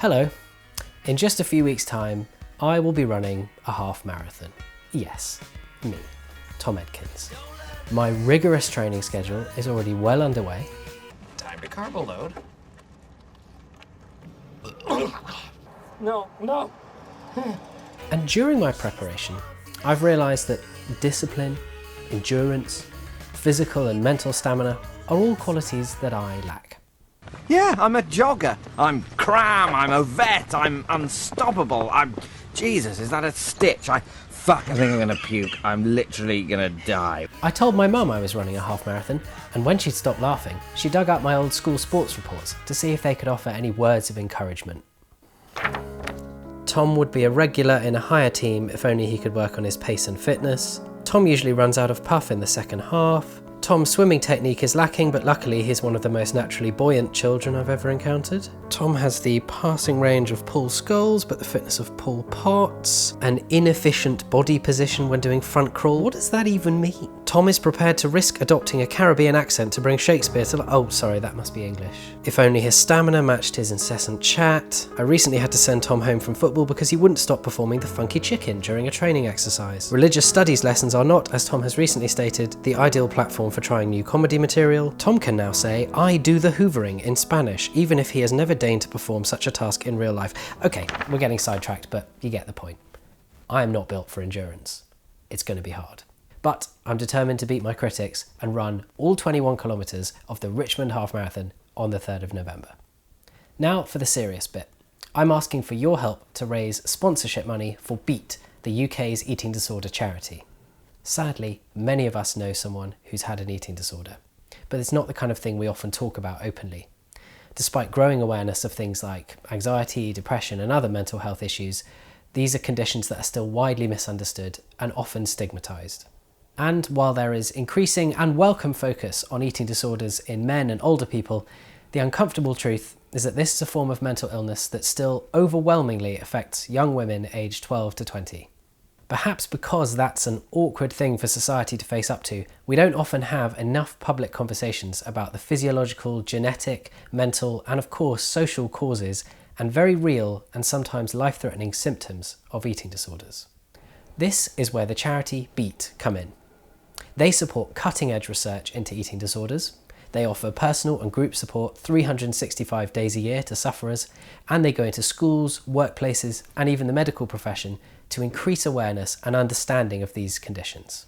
Hello. In just a few weeks' time, I will be running a half marathon. Yes, me, Tom Edkins. My rigorous training schedule is already well underway. Time to carbo load. No. And during my preparation, I've realised that discipline, endurance, physical and mental stamina are all qualities that I lack. Yeah, I'm a jogger. I'm cram, I'm a vet, I'm unstoppable. Jesus, is that a stitch? I think I'm gonna puke. I'm literally gonna die. I told my mum I was running a half marathon, and when she'd stopped laughing, she dug up my old school sports reports to see if they could offer any words of encouragement. Tom would be a regular in a higher team if only he could work on his pace and fitness. Tom usually runs out of puff in the second half. Tom's swimming technique is lacking, but luckily he's one of the most naturally buoyant children I've ever encountered. Tom has the passing range of Paul Scholes, but the fitness of Paul Potts. An inefficient body position when doing front crawl. What does that even mean? Tom is prepared to risk adopting a Caribbean accent to bring Shakespeare to life. Oh, sorry, that must be English. If only his stamina matched his incessant chat. I recently had to send Tom home from football because he wouldn't stop performing the funky chicken during a training exercise. Religious studies lessons are not, as Tom has recently stated, the ideal platform for trying new comedy material. Tom can now say, "I do the hoovering" in Spanish, even if he has never deigned to perform such a task in real life. Okay, we're getting sidetracked, but you get the point. I am not built for endurance. It's going to be hard. But I'm determined to beat my critics and run all 21 kilometres of the Richmond Half Marathon on the 3rd of November. Now for the serious bit. I'm asking for your help to raise sponsorship money for BEAT, the UK's eating disorder charity. Sadly, many of us know someone who's had an eating disorder, but it's not the kind of thing we often talk about openly. Despite growing awareness of things like anxiety, depression, and other mental health issues, these are conditions that are still widely misunderstood and often stigmatised. And while there is increasing and welcome focus on eating disorders in men and older people, the uncomfortable truth is that this is a form of mental illness that still overwhelmingly affects young women aged 12 to 20. Perhaps because that's an awkward thing for society to face up to, we don't often have enough public conversations about the physiological, genetic, mental, and of course social causes and very real and sometimes life-threatening symptoms of eating disorders. This is where the charity BEAT come in. They support cutting-edge research into eating disorders. They offer personal and group support 365 days a year to sufferers, and they go into schools, workplaces, and even the medical profession to increase awareness and understanding of these conditions.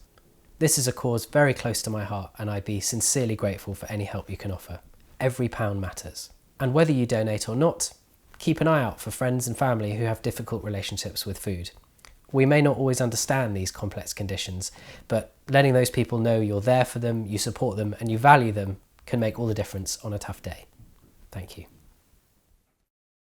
This is a cause very close to my heart, and I'd be sincerely grateful for any help you can offer. Every pound matters. And whether you donate or not, keep an eye out for friends and family who have difficult relationships with food. We may not always understand these complex conditions, but letting those people know you're there for them, you support them, and you value them can make all the difference on a tough day. Thank you.